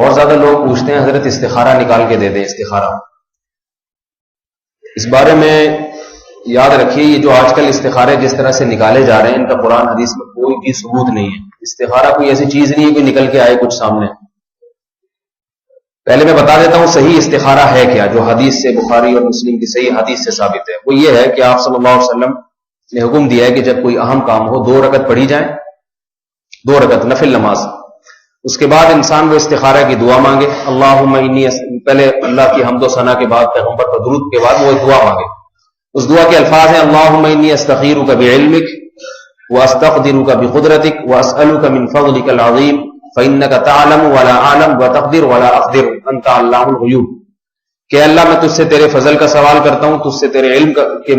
بہت زیادہ لوگ پوچھتے ہیں حضرت استخارہ نکال کے دے دیں استخارہ. اس بارے میں یاد رکھیے یہ جو آج کل استخارے جس طرح سے نکالے جا رہے ہیں ان کا قرآن حدیث میں کوئی بھی ثبوت نہیں ہے. استخارہ کوئی ایسی چیز نہیں ہے کہ نکل کے آئے کچھ سامنے. پہلے میں بتا دیتا ہوں صحیح استخارہ ہے کیا, جو حدیث سے بخاری اور مسلم کی صحیح حدیث سے ثابت ہے. وہ یہ ہے کہ آپ صلی اللہ علیہ وسلم نے حکم دیا ہے کہ جب کوئی اہم کام ہو 2 رکعت پڑھی جائیں, 2 رکعت نفل نماز. اس کے بعد انسان وہ استخارہ کی دعا مانگے, اللہم انی, پہلے اللہ کی حمد و ثنا کے بعد پیغمبر پر درود کے بعد وہ ایک دعا مانگے. اس دعا کے الفاظ ہیں اللہم انی استخیرک بعلمک واستقدرک بقدرتک واسألک من فضلک العظیم فإنک تعلم ولا اعلم وتقدر ولا اقدر انت علام الغیوب. کہ اللہ میں تجھ سے تیرے فضل کا سوال کرتا ہوں, تجھ سے تیرے علم کے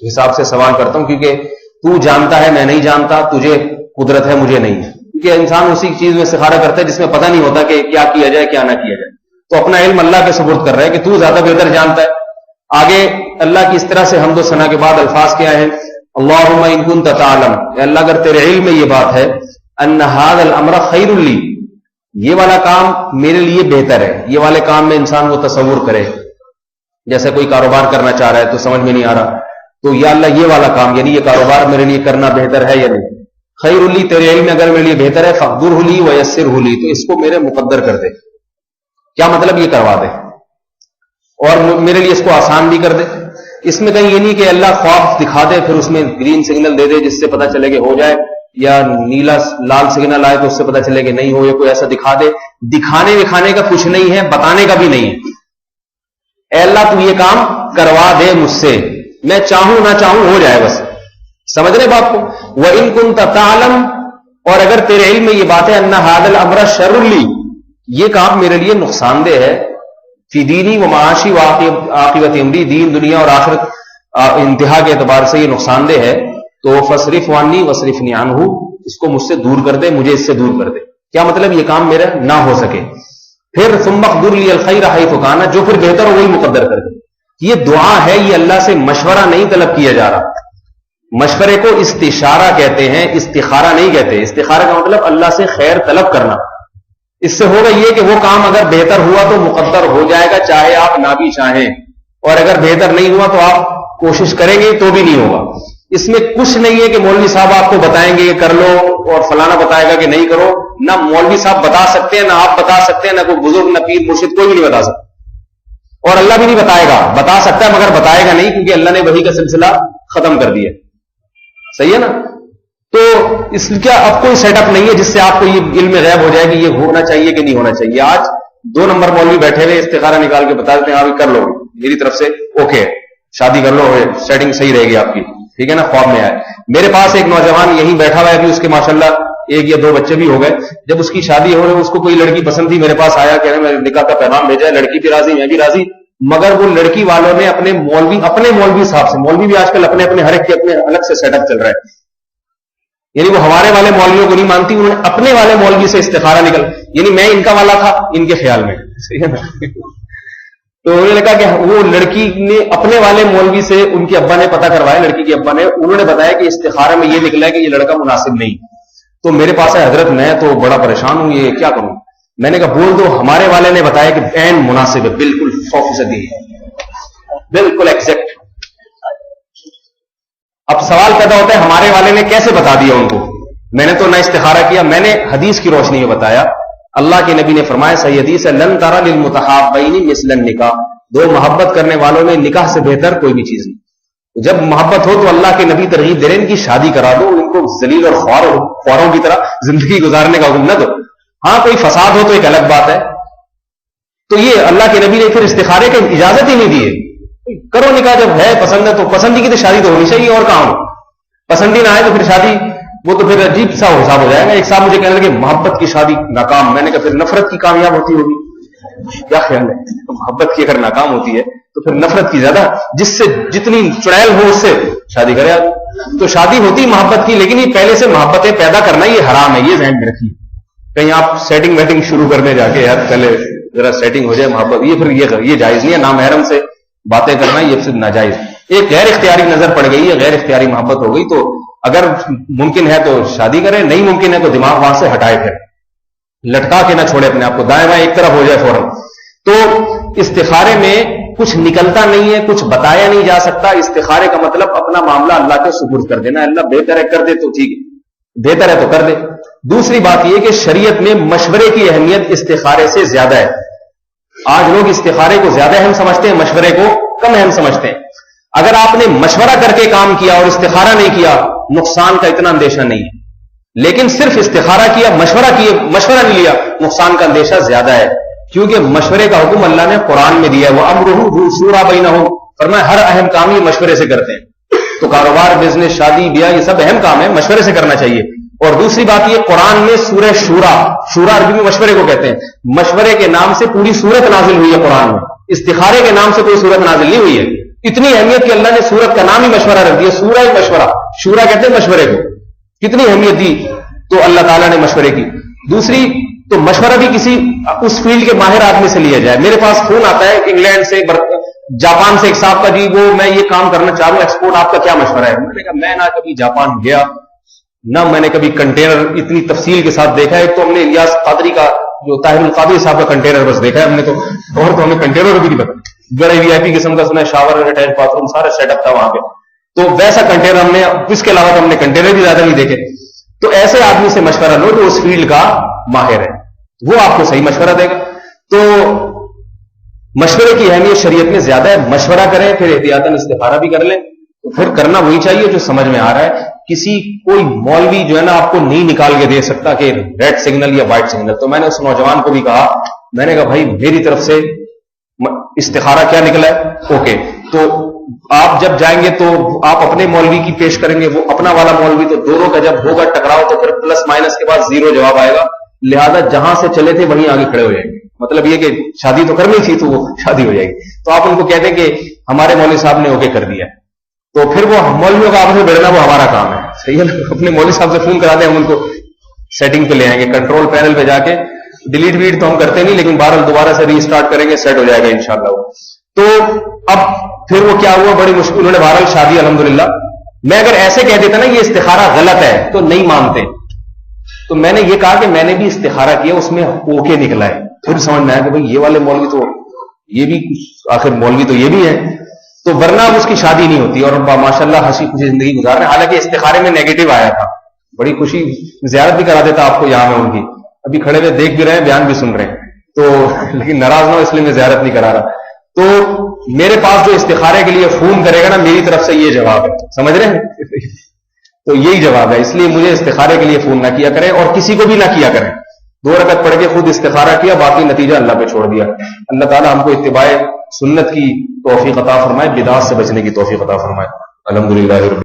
حساب سے سوال کرتا ہوں, کیونکہ تو جانتا ہے میں نہیں جانتا, تجھے قدرت ہے مجھے نہیں ہے. کیونکہ انسان اسی چیز میں استخارہ کرتا ہے جس میں پتہ نہیں ہوتا کہ کیا کیا جائے کیا نہ کیا جائے. تو اپنا علم اللہ کے سپرد کر رہا ہے کہ تو زیادہ بہتر جانتا ہے. آگے اللہ کی اس طرح سے حمد و ثنا کے بعد الفاظ کیا ہیں, اللہم ان کنت تعلم, کہ اللہ اگر تیرے علم میں یہ بات ہے, ان ھذا الامر خیر لی, یہ والا کام میرے لیے بہتر ہے. یہ والے کام میں انسان وہ تصور کرے, جیسے کوئی کاروبار کرنا چاہ رہا ہے تو سمجھ میں نہیں آ رہا, تو یا اللہ یہ والا کام یعنی یہ کاروبار میرے لیے کرنا بہتر ہے یا نہیں. خیر لی, تیرے علم میں اگر میرے لیے بہتر ہے, فقدرہ لی ویسرہ لی, تو اس کو میرے مقدر کر دے. کیا مطلب یہ کروا دے اور میرے لیے اس کو آسان بھی کر دے. اس میں کہیں یہ نہیں کہ اللہ خواب دکھا دے پھر اس میں گرین سگنل دے دے جس سے پتہ چلے کہ ہو جائے, یا نیلا لال سگنل آئے تو اس سے پتہ چلے کہ نہیں ہو, یا کوئی ایسا دکھا دے. دکھانے وکھانے کا کچھ نہیں ہے, بتانے کا بھی نہیں ہے. اے اللہ تو یہ کام کروا دے مجھ سے, میں چاہوں نہ چاہوں ہو جائے بس. سمجھ رہے بات کو. وَإِن كُنتَ تَعْلَمُ, اور اگر تیرے علم میں یہ بات ہے, ان ھذا الامر شر لی, یہ کام میرے لیے نقصان دہ ہے, فی دینی و معاشی و عاقبت امری, دین دنیا اور آخرت انتہا کے اعتبار سے یہ نقصان دہ ہے, تو فصرف عنی وصرفنی عنہ, اس کو مجھ سے دور کر دے, مجھے اس سے دور کر دے. کیا مطلب یہ کام میرا نہ ہو سکے. پھر ثم اقدر لی الخیر حیث کان, جو پھر بہتر ہو وہی مقدر کر دے. یہ دعا ہے, یہ اللہ سے مشورہ نہیں طلب کیا جا رہا. مشورے کو استشارہ کہتے ہیں, استخارہ نہیں کہتے. استخارہ کا مطلب اللہ سے خیر طلب کرنا. اس سے ہوگا یہ کہ وہ کام اگر بہتر ہوا تو مقدر ہو جائے گا, چاہے آپ نہ بھی چاہیں, اور اگر بہتر نہیں ہوا تو آپ کوشش کریں گے تو بھی نہیں ہوگا. اس میں کچھ نہیں ہے کہ مولوی صاحب آپ کو بتائیں گے کہ کر لو اور فلانا بتائے گا کہ نہیں کرو. نہ مولوی صاحب بتا سکتے ہیں, نہ آپ بتا سکتے ہیں, نہ کوئی بزرگ, نہ پیر مرشد, کوئی بھی نہیں بتا سکتا. اور اللہ بھی نہیں بتائے گا. بتا سکتا ہے مگر بتائے گا نہیں, کیونکہ اللہ نے وحی کا سلسلہ ختم کر دیا. صحیح ہے نا. تو اس کا اب کوئی سیٹ اپ نہیں ہے جس سے آپ کو یہ علم غیب ہو جائے کہ یہ ہونا چاہیے کہ نہیں ہونا چاہیے. آج 2 نمبر مولوی بیٹھے ہوئے استخارہ نکال کے بتا دیتے ہیں آپ کر لو, میری طرف سے اوکے, شادی کر لو, سیٹنگ صحیح رہے گی آپ کی, ٹھیک ہے نا. خواب میں آئے. میرے پاس ایک نوجوان یہیں بیٹھا ہوا ہے, ابھی اس کے ماشاءاللہ 1 یا 2 بچے بھی ہو گئے. جب اس کی شادی ہو رہی, اس کو کوئی لڑکی پسند تھی, میرے پاس آیا, کہہ رہے میں نکاح کا پیغام بھیجا ہے, لڑکی بھی راضی, میں بھی راضی, مگر وہ لڑکی والوں نے اپنے مولوی صاحب سے, مولوی بھی آج کل اپنے ہر ایک کے اپنے الگ سے سیٹ اپ چل رہا ہے, یعنی وہ ہمارے والے مولویوں کو نہیں مانتی, انہوں نے اپنے والے مولوی سے استخارہ نکل, یعنی میں ان کا والا تھا ان کے خیال میں. صحیح ہے نا. تو انہوں نے کہا کہ وہ لڑکی نے اپنے والے مولوی سے, ان کے ابا نے پتہ کروایا, لڑکی کے ابا نے, انہوں نے بتایا کہ استخارہ میں یہ نکلا ہے کہ یہ لڑکا مناسب نہیں. تو میرے پاس ہے حضرت, میں تو بڑا پریشان ہوں, یہ کیا کروں. میں نے کہا بول دو, ہمارے والے نے بتایا کہ عین مناسب ہے, بالکل 100%, بالکل ایگزیکٹ. اب سوال پیدا ہوتا ہے ہمارے والے نے کیسے بتا دیا ان کو. میں نے تو نہ استخارہ کیا, میں نے حدیث کی روشنی میں بتایا. اللہ کے نبی نے فرمایا صحیح حدیث ہے, لن ترى للمتحابین مثل النکاح, 2 محبت کرنے والوں میں نکاح سے بہتر کوئی بھی چیز نہیں. جب محبت ہو تو اللہ کے نبی ترغیب دے رہے ہیں ان کی شادی کرا دو, ان کو ذلیل اور خواروں کی طرح زندگی گزارنے کا حکم نہ دو. ہاں کوئی فساد ہو تو ایک الگ بات ہے. تو یہ اللہ کے نبی نے پھر استخارے کی اجازت ہی نہیں دی ہے. کرو نکاح, جب ہے پسند ہے تو, پسندی کی تو شادی تو ہونی چاہیے, اور کہاں ہو. پسندی نہ آئے تو پھر شادی, وہ تو پھر عجیب سا حساب ہو جائے گا. ایک صاحب مجھے کہنے لگے محبت کی شادی ناکام. میں نے کہا پھر نفرت کی کامیاب ہوتی ہوگی. کیا خیال ہے, تو محبت کی اگر ناکام ہوتی ہے تو پھر نفرت کی زیادہ, جس سے جتنی چڑیل ہو اس سے شادی کرے. تو شادی ہوتی محبت کی, لیکن یہ پہلے سے محبتیں پیدا کرنا یہ حرام ہے, یہ ذہن میں رکھیے. کہیں آپ سیٹنگ ویٹنگ شروع کرنے جا کے, یار پہلے ذرا سیٹنگ ہو جائے محبت, یہ پھر یہ جائز نہیں ہے. نامحرم سے باتیں کرنا یہ صرف ناجائز. ایک غیر اختیاری نظر پڑ گئی ہے, غیر اختیاری محبت ہو گئی, تو اگر ممکن ہے تو شادی کرے, نہیں ممکن ہے تو دماغ وہاں سے ہٹائے. پھر لٹکا کے نہ چھوڑے اپنے آپ کو، دائیں بائیں ایک طرف ہو جائے فوراً. تو استخارے میں کچھ نکلتا نہیں ہے، کچھ بتایا نہیں جا سکتا. استخارے کا مطلب اپنا معاملہ اللہ کے سپرد کر دینا. اللہ بہتر ہے کر دے تو ٹھیک ہے، بہتر ہے تو کر دے. دوسری بات یہ کہ شریعت میں مشورے کی اہمیت استخارے سے زیادہ ہے. آج لوگ استخارے کو زیادہ اہم سمجھتے ہیں، مشورے کو کم اہم سمجھتے ہیں. اگر آپ نے مشورہ کر کے کام کیا اور استخارہ نہیں کیا، نقصان کا اتنا اندیشہ نہیں ہے. لیکن صرف استخارہ کیا، مشورہ مشورہ نہیں لیا، نقصان کا اندیشہ زیادہ ہے. کیونکہ مشورے کا حکم اللہ نے قرآن میں دیا ہے، وَأَمْرُهُ شُورَىٰ بَيْنَهُمْ. فرمایا ہر اہم کام یہ مشورے سے کرتے ہیں. تو کاروبار، بزنس، شادی بیاہ، یہ سب اہم کام ہے، مشورے سے کرنا چاہیے. اور دوسری بات یہ، قرآن میں سورہ شورا عربی میں مشورے کو کہتے ہیں، مشورے کے نام سے پوری سورت نازل ہوئی ہے قرآن میں. استخارے کے نام سے کوئی سورت نازل نہیں ہوئی ہے. اتنی اہمیت کہ اللہ نے سورت کا نام ہی مشورہ رکھ دیا، سورہ مشورہ. شورا کہتے ہیں مشورے کو. کتنی اہمیت دی تو اللہ تعالیٰ نے مشورے کی. دوسری تو مشورہ بھی کسی اس فیلڈ کے ماہر آدمی سے لیا جائے. میرے پاس فون آتا ہے انگلینڈ سے، جاپان سے ایک صاحب کا، جی وہ میں یہ کام کرنا چاہ رہا ہوں ایکسپورٹ، آپ کا کیا مشورہ ہے؟ میں نے کہا میں نہ کبھی جاپان گیا، نہ میں نے کبھی کنٹینر اتنی تفصیل کے ساتھ دیکھا ہے. تو ہم نے الیاس قادری کا، جو طاہر القادری صاحب کا کنٹینر بس دیکھا ہے ہم نے، تو اور تو ہمیں کنٹینر بھی نہیں پتا. بڑے وی آئی پی قسم کا سنا ہے، شاور، اٹیچ باتھ روم، سارا سیٹ اپ تھا وہاں پہ. تو ویسا کنٹینر ہم نے، اس کے علاوہ ہم نے کنٹینر بھی زیادہ نہیں دیکھے. تو ایسے آدمی سے مشورہ لو جو اس فیلڈ کا ماہر ہے، وہ آپ کو صحیح مشورہ دے گا. تو مشورے کی اہمیت شریعت میں زیادہ ہے. مشورہ کریں، پھر احتیاطاً استخارہ بھی کر لیں. تو پھر کرنا وہی چاہیے جو سمجھ میں آ رہا ہے. کسی کوئی مولوی جو ہے نا آپ کو نہیں نکال کے دے سکتا کہ ریڈ سگنل یا وائٹ سگنل. تو میں نے اس نوجوان کو بھی کہا، میں نے کہا بھائی میری طرف سے استخارہ کیا نکلا ہے، اوکے، تو آپ جب جائیں گے تو آپ اپنے مولوی کی پیش کریں گے، وہ اپنا والا مولوی، تو دونوں کا جب ہوگا ٹکراؤ تو پھر پلس مائنس کے بعد زیرو جواب آئے گا. لہذا جہاں سے چلے تھے وہیں آگے کھڑے ہو جائیں گے. مطلب یہ کہ شادی تو کرنی تھی تو وہ شادی ہو جائے گی. تو آپ ان کو کہتے ہیں کہ ہمارے مولوی صاحب نے اوکے کر دیا، تو پھر وہ مولویوں کا آپس میں بڑھنا وہ ہمارا کام ہے. صحیح ہے نا؟ اپنے مولوی صاحب سے فون کرا دیں، ہم ان کو سیٹنگ پہ لے آئیں گے، کنٹرول پینل پہ جا کے. ڈیلیٹ ویٹ تو ہم کرتے نہیں، لیکن بہرحال دوبارہ سے ری اسٹارٹ کریں گے، سیٹ ہو جائے گا انشاءاللہ. تو اب پھر وہ کیا ہوا، بڑی مشکل، انہوں نے بہرحال شادی الحمدللہ. میں اگر ایسے کہہ دیتا نا یہ استخارہ غلط ہے تو نہیں مانتے. تو میں نے یہ کہا کہ میں نے بھی استخارہ کیا، اس میں اوکے نکلا ہے. پھر سمجھ میں آیا کہ بھائی یہ والے مولوی تو یہ بھی آخر مولوی تو یہ بھی ہے. تو ورنہ اس کی شادی نہیں ہوتی. اور ماشاءاللہ ہنسی خوشی زندگی گزار رہے ہیں. حالانکہ استخارے میں نیگیٹو آیا تھا، بڑی خوشی، زیارت بھی کرا دیتا آپ کو یہاں میں ان کی. ابھی کھڑے ہوئے دیکھ بھی رہے ہیں، بیان بھی سن رہے ہیں. تو لیکن ناراض نہ ہو اس لیے میں زیارت نہیں کرا رہا. تو میرے پاس جو استخارے کے لیے فون کرے گا نا، میری طرف سے یہ جواب ہے، سمجھ رہے ہیں؟ تو یہی جواب ہے. اس لیے مجھے استخارے کے لیے فون نہ کیا کریں، اور کسی کو بھی نہ کیا کریں. 2 رکعت پڑھ کے خود استخارہ کیا، باقی نتیجہ اللہ پہ چھوڑ دیا. اللہ تعالیٰ ہم کو اتباع سنت کی توفیق عطا فرمائے، بدعات سے بچنے کی توفیق عطا فرمائے. الحمدللہ.